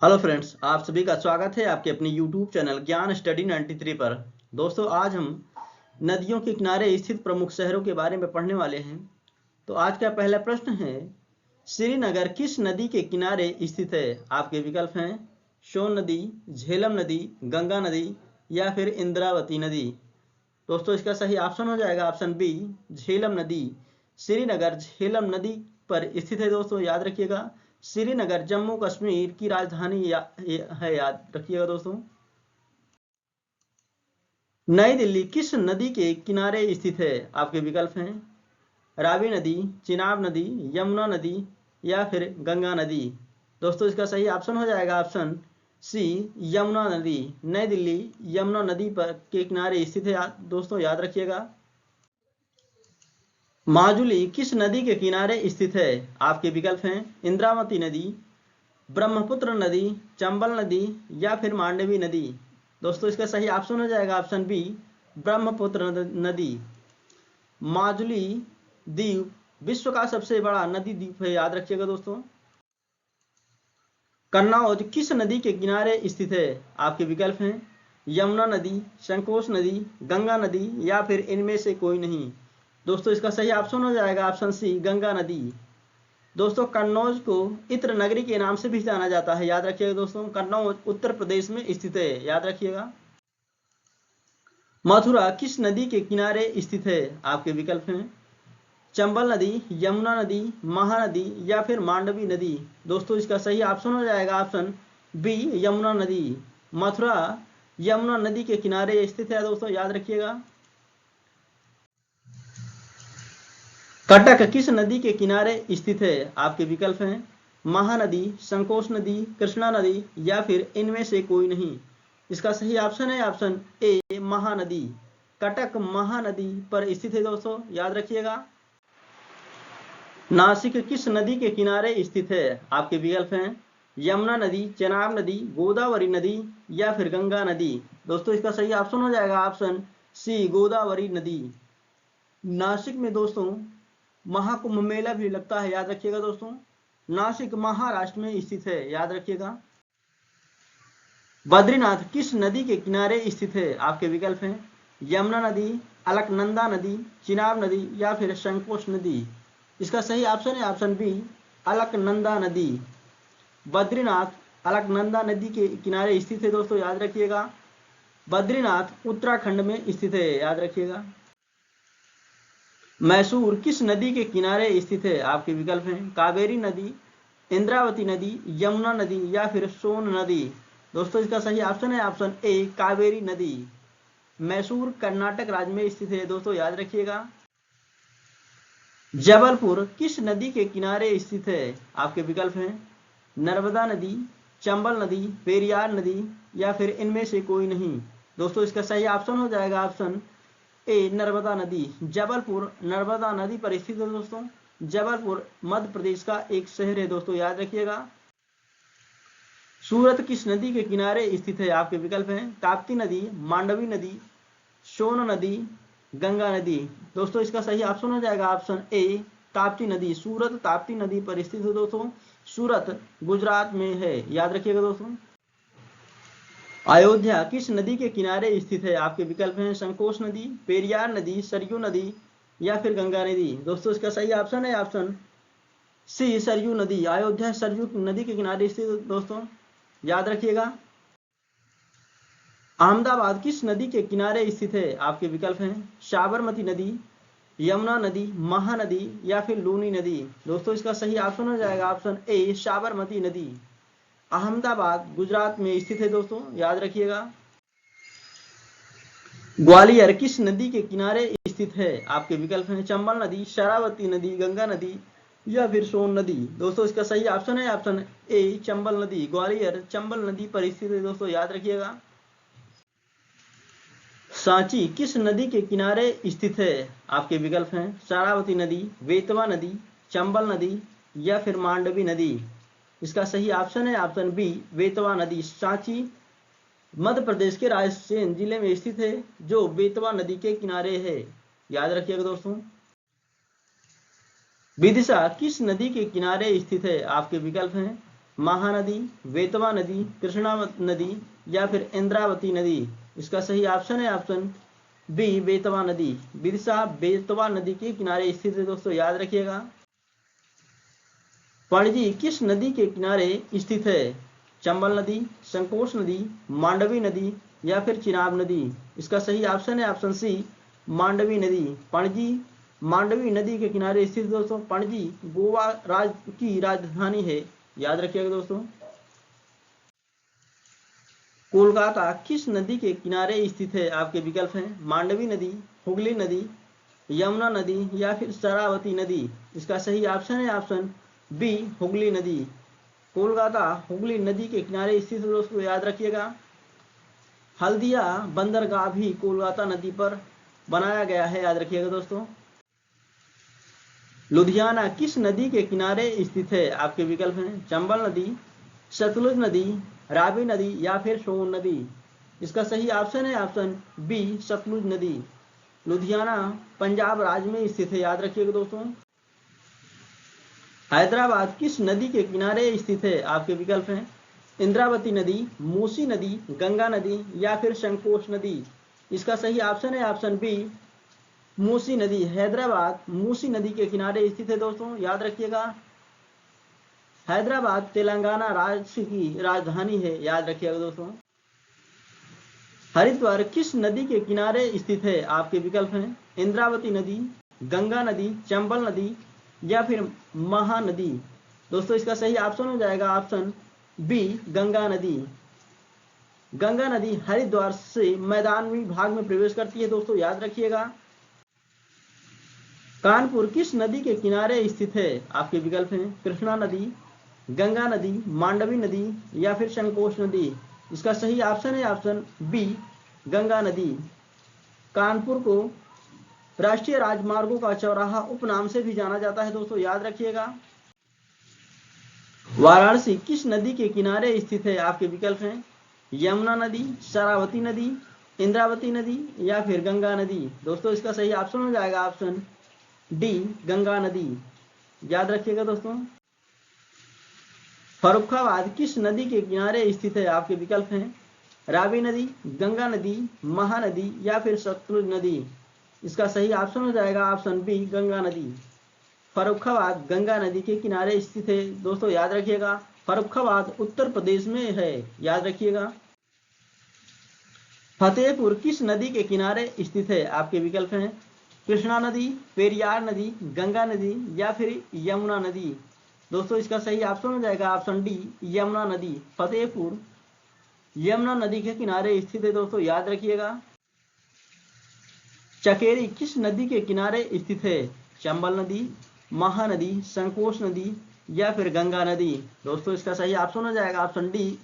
Hello friends, आप सभी का स्वागत है आपके अपने यूट्यूब चैनल ज्ञान स्टडी 93 पर। दोस्तों, आज हम नदियों के किनारे स्थित प्रमुख शहरों के बारे में पढ़ने वाले हैं। तो आज का पहला प्रश्न है, श्रीनगर किस नदी के किनारे स्थित है? आपके विकल्प हैं सोन नदी, झेलम नदी, गंगा नदी या फिर इंद्रावती नदी। दोस्तों, इसका सही ऑप्शन हो जाएगा ऑप्शन बी, झेलम नदी। श्रीनगर झेलम नदी पर स्थित है। दोस्तों, याद रखिएगा, श्रीनगर जम्मू कश्मीर की राजधानी है, याद रखिएगा दोस्तों। नई दिल्ली किस नदी के किनारे स्थित है? आपके विकल्प हैं रावी नदी, चिनाब नदी, यमुना नदी या फिर गंगा नदी। दोस्तों, इसका सही ऑप्शन हो जाएगा ऑप्शन सी, यमुना नदी। नई दिल्ली यमुना नदी पर के किनारे स्थित है। दोस्तों, याद रखिएगा। माजुली किस नदी के किनारे स्थित है? आपके विकल्प हैं इंद्रावती नदी, ब्रह्मपुत्र नदी, चंबल नदी या फिर मांडवी नदी। दोस्तों, इसका सही ऑप्शन हो जाएगा ऑप्शन बी, ब्रह्मपुत्र नदी। माजुली द्वीप विश्व का सबसे बड़ा नदी द्वीप है, याद रखिएगा दोस्तों। कन्नौज किस नदी के किनारे स्थित है? आपके विकल्प हैं यमुना नदी, संकोश नदी, गंगा नदी या फिर इनमें से कोई नहीं। दोस्तों, इसका सही ऑप्शन हो जाएगा ऑप्शन सी, गंगा नदी। दोस्तों, कन्नौज को इत्र नगरी के नाम से भी जाना जाता है, याद रखिएगा दोस्तों। कन्नौज उत्तर प्रदेश में स्थित है, याद रखिएगा। मथुरा किस नदी के किनारे स्थित है? आपके विकल्प हैं चंबल नदी, यमुना नदी, महानदी या फिर मांडवी नदी। दोस्तों, इसका सही ऑप्शन हो जाएगा ऑप्शन बी, यमुना नदी। मथुरा यमुना नदी के किनारे स्थित है। दोस्तों, याद रखिएगा। कटक किस नदी के किनारे स्थित है? आपके विकल्प हैं महानदी, संकोश नदी, कृष्णा नदी या फिर इनमें से कोई नहीं। इसका सही ऑप्शन है ऑप्शन ए, महानदी। कटक महानदी पर स्थित है। दोस्तों, याद रखिएगा। नासिक किस नदी के किनारे स्थित है? आपके विकल्प हैं यमुना नदी, चेनाब नदी, गोदावरी नदी या फिर गंगा नदी। दोस्तों, इसका सही ऑप्शन हो जाएगा ऑप्शन सी, गोदावरी नदी। नासिक में दोस्तों महाकुंभ मेला भी लगता है, याद रखिएगा दोस्तों। नासिक महाराष्ट्र में स्थित है, याद रखिएगा। बद्रीनाथ किस नदी के किनारे स्थित है? आपके विकल्प हैं यमुना नदी, अलकनंदा नदी, चिनाब नदी या फिर संकोश नदी। इसका सही ऑप्शन है ऑप्शन बी, अलकनंदा नदी। बद्रीनाथ अलकनंदा नदी के किनारे स्थित है। दोस्तों, याद रखिएगा। बद्रीनाथ उत्तराखंड में स्थित है, याद रखिएगा। मैसूर किस नदी के किनारे स्थित है? आपके विकल्प हैं कावेरी नदी, इंद्रावती नदी, यमुना नदी या फिर सोन नदी। दोस्तों, इसका सही ऑप्शन है ऑप्शन ए, कावेरी नदी। मैसूर कर्नाटक राज्य में स्थित है। दोस्तों, याद रखिएगा। जबलपुर किस नदी के किनारे स्थित है? आपके विकल्प हैं नर्मदा नदी, चंबल नदी, पेरियार नदी या फिर इनमें से कोई नहीं। दोस्तों, इसका सही ऑप्शन हो जाएगा ऑप्शन ए, नर्मदा नदी। जबलपुर नर्मदा नदी पर स्थित है। दोस्तों, जबलपुर मध्य प्रदेश का एक शहर है। दोस्तों, याद रखिएगा। सूरत किस नदी के किनारे स्थित है? आपके विकल्प हैं ताप्ती नदी, मांडवी नदी, सोन नदी, गंगा नदी। दोस्तों, इसका सही ऑप्शन हो जाएगा ऑप्शन ए, ताप्ती नदी। सूरत ताप्ती नदी पर स्थित है। दोस्तों, सूरत गुजरात में है, याद रखिएगा दोस्तों। अयोध्या किस नदी के किनारे स्थित है? आपके विकल्प हैं संकोश नदी, पेरियार नदी, सरयू नदी या फिर गंगा नदी। दोस्तों, इसका सही ऑप्शन है ऑप्शन सी, सरयू नदी। अयोध्या सरयू नदी के किनारे स्थित। दोस्तों, याद रखिएगा। अहमदाबाद किस नदी के किनारे स्थित है? आपके विकल्प हैं साबरमती नदी, यमुना नदी, महानदी या फिर लूनी नदी। दोस्तों, इसका सही ऑप्शन हो जाएगा ऑप्शन ए, साबरमती नदी। अहमदाबाद गुजरात में स्थित है। दोस्तों, याद रखिएगा। ग्वालियर किस नदी के किनारे स्थित है? आपके विकल्प हैं चंबल नदी, शरावती नदी, गंगा नदी या फिर सोन नदी। दोस्तों, इसका सही ऑप्शन है ऑप्शन ए, चंबल नदी। ग्वालियर चंबल नदी पर स्थित है। दोस्तों, याद रखिएगा। सांची किस नदी के किनारे स्थित है? आपके विकल्प हैं शरावती नदी, बेतवा नदी, चंबल नदी या फिर मांडवी नदी। इसका सही ऑप्शन है ऑप्शन बी, बेतवा नदी। सांची मध्य प्रदेश के रायसेन जिले में स्थित है, जो बेतवा नदी के किनारे है, याद रखिएगा दोस्तों। विदिशा किस नदी के किनारे स्थित है? आपके विकल्प हैं महानदी, बेतवा नदी, कृष्णा नदी या फिर इंद्रावती नदी? इसका सही ऑप्शन है ऑप्शन बी, बेतवा नदी। विदिशा बेतवा नदी के किनारे स्थित है दोस्तों, याद रखिएगा। पणजी किस नदी के किनारे स्थित है? चंबल नदी, संकोच नदी, मांडवी नदी या फिर चिनाब नदी? इसका सही ऑप्शन है ऑप्शन सी, मांडवी नदी। पणजी मांडवी नदी के किनारे स्थित दोस्तों। पणजी गोवा राज्य की राजधानी है, याद रखिएगा दोस्तों। कोलकाता किस नदी के किनारे स्थित है? आपके विकल्प हैं मांडवी नदी, हुगली नदी, यमुना नदी या फिर शरावती नदी? इसका सही ऑप्शन है ऑप्शन बी, हुगली नदी। कोलकाता हुगली नदी के किनारे स्थित है दोस्तों, याद रखिएगा। हल्दिया बंदरगाह भी कोलकाता नदी पर बनाया गया है, याद रखिएगा दोस्तों। लुधियाना किस नदी के किनारे स्थित है? आपके विकल्प हैं चंबल नदी, सतलुज नदी, रावी नदी या फिर सोन नदी? इसका सही ऑप्शन है ऑप्शन बी, सतलुज नदी। लुधियाना पंजाब राज्य में स्थित है, याद रखिएगा दोस्तों। हैदराबाद किस नदी के किनारे स्थित है? आपके विकल्प हैं इंद्रावती नदी, मूसी नदी, गंगा नदी या फिर संकोच नदी? इसका सही ऑप्शन है ऑप्शन बी, मूसी नदी। हैदराबाद मूसी नदी के किनारे स्थित है दोस्तों, याद रखिएगा। हैदराबाद तेलंगाना राज्य की राजधानी है, याद रखिएगा दोस्तों। हरिद्वार किस नदी के किनारे स्थित है? आपके विकल्प हैं इंद्रावती नदी, गंगा नदी, चंबल नदी या फिर महानदी? दोस्तों इसका सही ऑप्शन हो जाएगा ऑप्शन बी, गंगा नदी। गंगा नदी हरिद्वार से मैदानी भाग में प्रवेश करती है दोस्तों, याद रखिएगा। कानपुर किस नदी के किनारे स्थित है? आपके विकल्प हैं कृष्णा नदी, गंगा नदी, मांडवी नदी या फिर संकोच नदी? इसका सही ऑप्शन है ऑप्शन बी, गंगा नदी। कानपुर को राष्ट्रीय राजमार्गों का चौराहा उपनाम से भी जाना जाता है दोस्तों, याद रखिएगा। वाराणसी किस नदी के किनारे स्थित है? आपके विकल्प हैं यमुना नदी, शरावती नदी, इंद्रावती नदी या फिर गंगा नदी? दोस्तों इसका सही ऑप्शन हो जाएगा ऑप्शन डी, गंगा नदी। याद रखिएगा दोस्तों। फर्रुखाबाद किस नदी के किनारे स्थित है? आपके विकल्प हैं रावी नदी, गंगा नदी, महानदी या फिर सतलुज नदी? इसका सही ऑप्शन हो जाएगा ऑप्शन बी, गंगा नदी। फर्रुखाबाद गंगा नदी के किनारे स्थित है दोस्तों, याद रखिएगा। फर्रुखाबाद उत्तर प्रदेश में है, याद रखिएगा। फतेहपुर किस नदी के किनारे स्थित है? आपके विकल्प हैं कृष्णा नदी, पेरियार नदी, गंगा नदी या फिर यमुना नदी? दोस्तों इसका सही ऑप्शन हो जाएगा ऑप्शन डी, यमुना नदी। फतेहपुर यमुना नदी के किनारे स्थित है दोस्तों, याद रखिएगा। चकेरी किस नदी के किनारे स्थित है? चंबल नदी, महानदी, संकोच नदी या फिर गंगा नदी? दोस्तों इसका सही ऑप्शन हो जाएगा ऑप्शन डी,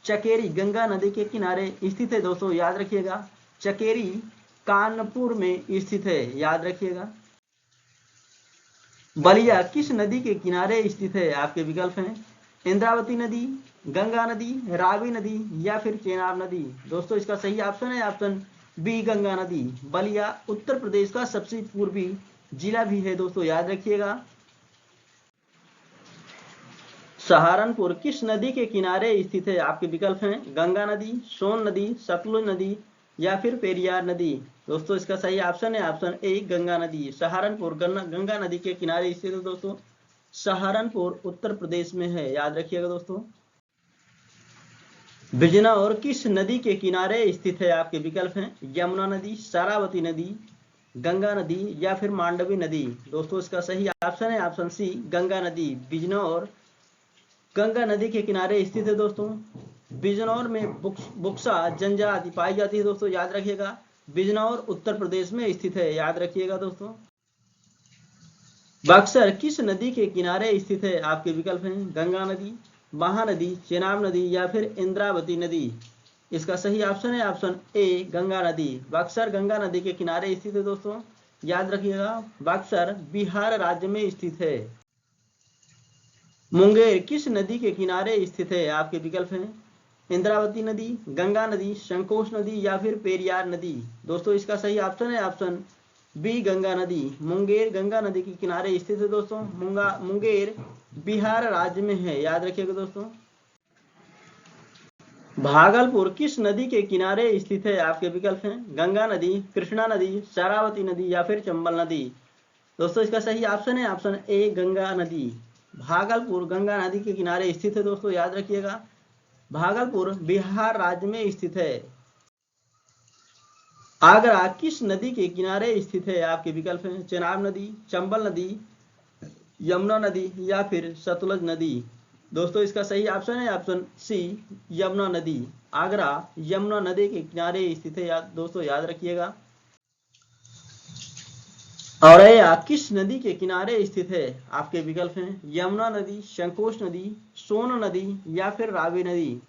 चकेरी गंगा नदी के किनारे स्थित है दोस्तों, याद रखिएगा। चकेरी कानपुर में स्थित है, याद रखिएगा। बलिया किस नदी के किनारे स्थित है? आपके विकल्प हैं इंद्रावती नदी, गंगा नदी, रावी नदी या फिर चेनाब नदी? दोस्तों इसका सही ऑप्शन है ऑप्शन बी, गंगा नदी। बलिया उत्तर प्रदेश का सबसे पूर्वी जिला भी है दोस्तों, याद रखिएगा। सहारनपुर किस नदी के किनारे स्थित है? आपके विकल्प हैं गंगा नदी, सोन नदी, सतलुज नदी या फिर पेरियार नदी? दोस्तों इसका सही ऑप्शन है ऑप्शन ए, गंगा नदी। सहारनपुर गंगा नदी के किनारे स्थित है दोस्तों। सहारनपुर उत्तर प्रदेश में है, याद रखिएगा दोस्तों। बिजनौर किस नदी के किनारे स्थित है? आपके विकल्प हैं यमुना नदी, शरावती नदी, गंगा नदी या फिर मांडवी नदी? दोस्तों इसका सही ऑप्शन है ऑप्शन सी, गंगा नदी। बिजनौर गंगा नदी के किनारे स्थित है दोस्तों। बिजनौर में बुक्सा जनजाति पाई जाती है दोस्तों, याद रखिएगा। बिजनौर उत्तर प्रदेश में स्थित है, याद रखिएगा दोस्तों। बक्सर किस नदी के किनारे स्थित है? आपके विकल्प हैं गंगा नदी, महानदी, चेनाब नदी या फिर इंद्रावती नदी? इसका सही ऑप्शन है ऑप्शन ए, गंगा नदी। बक्सर गंगा नदी के किनारे स्थित है दोस्तों, याद रखिएगा। बक्सर बिहार राज्य में स्थित है। मुंगेर किस नदी के किनारे स्थित है? आपके विकल्प हैं इंद्रावती नदी, गंगा नदी, संकोच नदी या फिर पेरियार नदी? दोस्तों इसका सही ऑप्शन है ऑप्शन बी, गंगा नदी। मुंगेर गंगा नदी के किनारे स्थित है दोस्तों। मुंगेर बिहार राज्य में है, याद रखिएगा दोस्तों। भागलपुर किस नदी के किनारे स्थित है? आपके विकल्प हैं गंगा नदी, कृष्णा नदी, शरावती नदी या फिर चंबल नदी। दोस्तों इसका सही ऑप्शन है ऑप्शन ए गंगा नदी। भागलपुर गंगा नदी के किनारे स्थित है दोस्तों, याद रखिएगा। भागलपुर बिहार राज्य में स्थित है। आगरा किस नदी के किनारे स्थित है? आपके विकल्प हैं चेनाब नदी, चंबल नदी, यमुना नदी या फिर सतलज नदी। दोस्तों इसका सही ऑप्शन है ऑप्शन सी यमुना नदी। आगरा यमुना नदी के किनारे स्थित है, दोस्तों याद रखिएगा। औरैया किस नदी के किनारे स्थित है? आपके विकल्प हैं यमुना नदी, संकोच नदी, सोन नदी या फिर रावी नदी।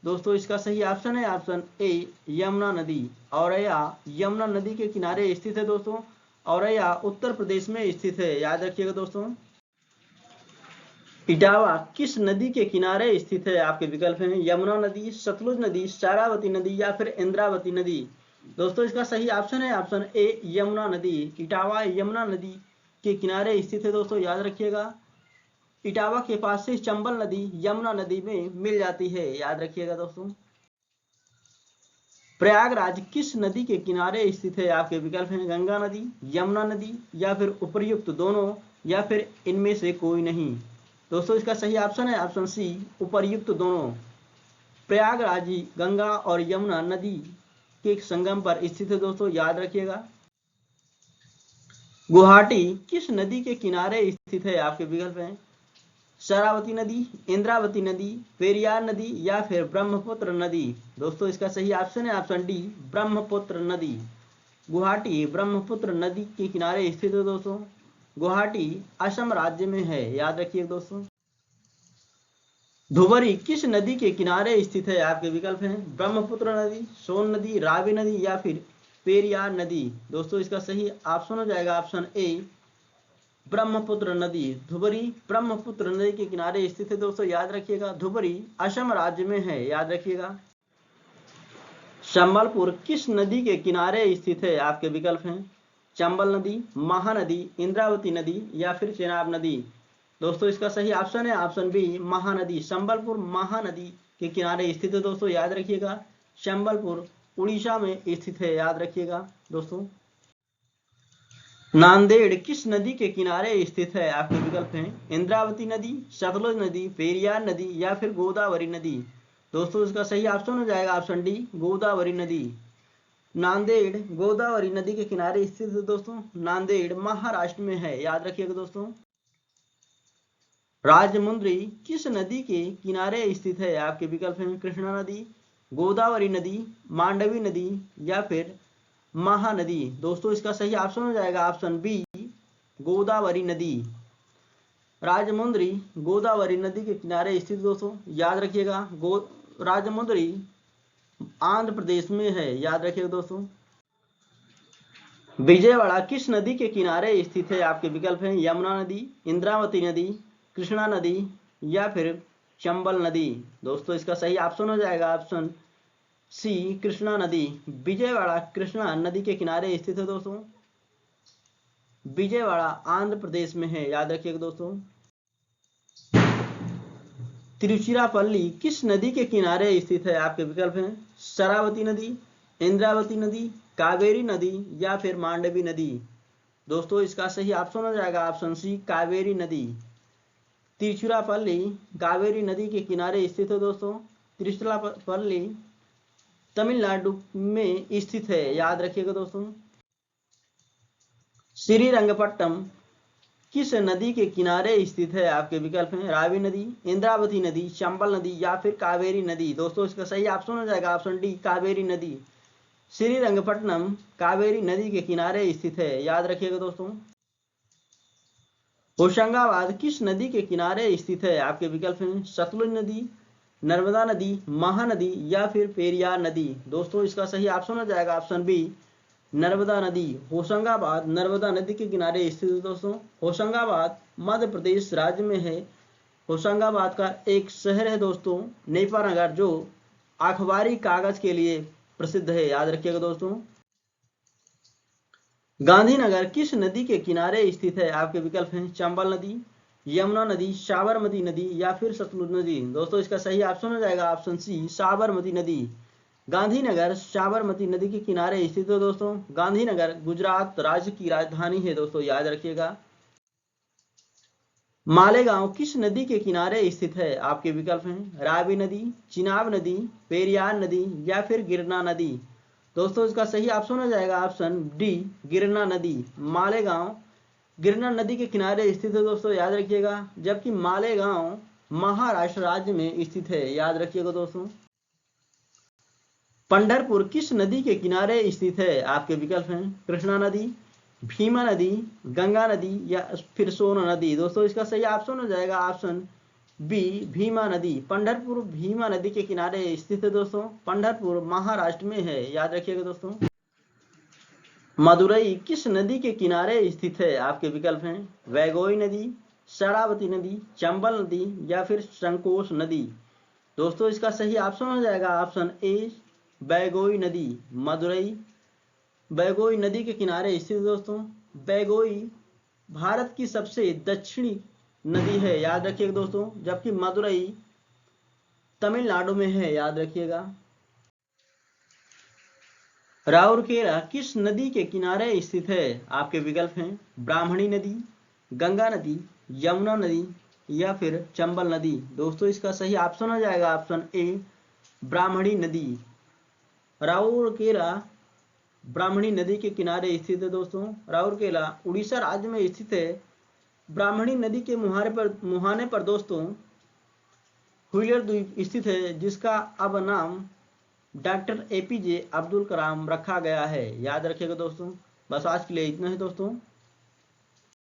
दोस्तों इसका सही ऑप्शन है ऑप्शन ए यमुना नदी। औरैया यमुना नदी के किनारे स्थित है दोस्तों। औरैया उत्तर प्रदेश में स्थित है, याद रखिएगा दोस्तों। इटावा किस नदी के किनारे स्थित है? आपके विकल्प हैं यमुना नदी, सतलुज नदी, शारावती नदी या फिर इंद्रावती नदी। दोस्तों इसका सही ऑप्शन है ऑप्शन ए यमुना नदी। इटावा यमुना नदी के किनारे स्थित है दोस्तों, याद रखिएगा। इटावा के पास से चंबल नदी यमुना नदी में मिल जाती है, याद रखिएगा दोस्तों। प्रयागराज किस नदी के किनारे स्थित है? आपके विकल्प हैं गंगा नदी, यमुना नदी या फिर उपर्युक्त दोनों या फिर इनमें से कोई नहीं। दोस्तों इसका सही ऑप्शन है ऑप्शन सी उपर्युक्त दोनों। प्रयागराज गंगा और यमुना नदी के संगम पर स्थित है दोस्तों, याद रखिएगा। गुवाहाटी किस नदी के किनारे स्थित है? आपके विकल्प हैं शरावती नदी, इंद्रावती नदी, पेरियार नदी या फिर ब्रह्मपुत्र नदी। दोस्तों इसका सही ऑप्शन है ऑप्शन डी ब्रह्मपुत्र नदी। गुवाहाटी ब्रह्मपुत्र नदी के किनारे स्थित है दोस्तों। गुवाहाटी असम राज्य में है, याद रखिए दोस्तों। धुबरी किस नदी के किनारे स्थित है? आपके विकल्प हैं ब्रह्मपुत्र नदी, सोन नदी, रावी नदी या फिर पेरियार नदी। दोस्तों इसका सही ऑप्शन हो जाएगा ऑप्शन ए ब्रह्मपुत्र नदी। धुबरी ब्रह्मपुत्र नदी के किनारे स्थित है दोस्तों, याद रखिएगा। धुबरी असम राज्य में है, याद रखिएगा। संबलपुर किस नदी के किनारे स्थित है? आपके विकल्प हैं चंबल नदी, महानदी, इंद्रावती नदी या फिर चेनाब नदी। दोस्तों इसका सही ऑप्शन है ऑप्शन बी महानदी। संबलपुर महानदी के किनारे स्थित है दोस्तों, याद रखिएगा। संबलपुर उड़ीसा में स्थित है, याद रखिएगा दोस्तों। नांदेड़ किस नदी के किनारे स्थित है? आपके विकल्प हैं इंद्रावती नदी, सतलुज नदी, पेरियार नदी या फिर गोदावरी नदी। दोस्तों इसका सही ऑप्शन हो जाएगा ऑप्शन डी गोदावरी नदी। नांदेड़ गोदावरी नदी के किनारे स्थित है दोस्तों। नांदेड़ महाराष्ट्र में है, याद रखिएगा दोस्तों। राजमुंद्री किस नदी के किनारे स्थित है? आपके विकल्प हैं कृष्णा नदी, गोदावरी नदी, मांडवी नदी या फिर महानदी। दोस्तों इसका सही ऑप्शन हो जाएगा ऑप्शन बी गोदावरी नदी। राजमुंद्री गोदावरी नदी के किनारे स्थित दोस्तों, याद रखिएगा। राजमुंद्री आंध्र प्रदेश में है, याद रखिएगा दोस्तों। विजयवाड़ा किस नदी के किनारे स्थित है? आपके विकल्प हैं यमुना नदी, इंद्रावती नदी, कृष्णा नदी या फिर चंबल नदी। दोस्तों इसका सही ऑप्शन हो जाएगा ऑप्शन सी कृष्णा नदी। विजयवाड़ा कृष्णा नदी के किनारे स्थित है दोस्तों। विजयवाड़ा आंध्र प्रदेश में है, याद रखिएगा दोस्तों। तिरुचिरापल्ली किस नदी के किनारे स्थित है? आपके विकल्प हैं शरावती नदी, इंद्रावती नदी, कावेरी नदी या फिर मांडवी नदी। दोस्तों इसका सही ऑप्शन हो जाएगा ऑप्शन सी कावेरी नदी। तिरुचिरापल्ली कावेरी नदी के किनारे स्थित है दोस्तों। तिरुचिरापल्ली तमिलनाडु में स्थित है, याद रखिएगा दोस्तों। श्रीरंगपट्टनम किस नदी के किनारे स्थित है? आपके विकल्प हैं रावी नदी, इंद्रावती नदी, चंबल नदी या फिर कावेरी नदी। दोस्तों इसका सही ऑप्शन हो जाएगा ऑप्शन डी कावेरी नदी। श्रीरंगपट्टनम कावेरी नदी के किनारे स्थित है, याद रखिएगा दोस्तों। होशंगाबाद किस नदी के किनारे स्थित है? आपके विकल्प हैं सतलुज नदी, नर्मदा नदी, महानदी या फिर पेरियार नदी। दोस्तों इसका सही ऑप्शन हो जाएगा ऑप्शन बी नर्मदा नदी। होशंगाबाद नर्मदा नदी के किनारे स्थित है दोस्तों। होशंगाबाद मध्य प्रदेश राज्य में है। होशंगाबाद का एक शहर है दोस्तों नेपानगर, जो अखबारी कागज के लिए प्रसिद्ध है, याद रखिएगा दोस्तों। गांधीनगर किस नदी के किनारे स्थित है? आपके विकल्प हैं चंबल नदी, यमुना नदी, साबरमती नदी या फिर सतलुज नदी। दोस्तों इसका सही ऑप्शन हो जाएगा ऑप्शन सी, साबरमती नदी। गांधीनगर साबरमती नदी के किनारे स्थित है दोस्तों। गांधीनगर गुजरात राज्य की राजधानी है दोस्तों, याद रखिएगा। मालेगांव किस नदी के किनारे स्थित है? आपके विकल्प हैं रावी नदी, चिनाब नदी, पेरियार नदी या फिर गिरना नदी। दोस्तों इसका सही ऑप्शन हो जाएगा ऑप्शन डी, गिरना नदी। मालेगांव गिरना नदी के किनारे स्थित है दोस्तों, याद रखिएगा। जबकि मालेगांव महाराष्ट्र राज्य में स्थित है, याद रखिएगा दोस्तों। पंढरपुर किस नदी के किनारे स्थित है? आपके विकल्प हैं कृष्णा नदी, भीमा नदी, गंगा नदी या फिर सोन नदी। दोस्तों इसका सही ऑप्शन हो जाएगा ऑप्शन बी, भीमा नदी। पंढरपुर भीमा नदी के किनारे स्थित है दोस्तों। पंढरपुर महाराष्ट्र में है, याद रखिएगा दोस्तों। मदुरई किस नदी के किनारे स्थित है? आपके विकल्प हैं वैगोई नदी, शरावती नदी, चंबल नदी या फिर संकोश नदी। दोस्तों इसका सही ऑप्शन हो जाएगा ऑप्शन ए, बैगोई नदी। मदुरई बैगोई नदी के किनारे स्थित दोस्तों। बैगोई भारत की सबसे दक्षिणी नदी है, याद रखिएगा दोस्तों। जबकि मदुरई तमिलनाडु में है, याद रखिएगा। राउरकेला किस नदी के किनारे स्थित है? आपके विकल्प हैं ब्राह्मणी नदी, गंगा नदी, यमुना नदी या फिर चंबल नदी। दोस्तों इसका सही ऑप्शन हो जाएगा ऑप्शन ए, ब्राह्मणी नदी। राउरकेला ब्राह्मणी नदी के किनारे स्थित है दोस्तों। राउरकेला उड़ीसा राज्य में स्थित है। ब्राह्मणी नदी के मुहाने पर दोस्तों व्हीलर द्वीप स्थित है, जिसका अब नाम डॉक्टर APJ अब्दुल कलाम रखा गया है, याद रखिएगा दोस्तों। बस आज के लिए इतना है दोस्तों।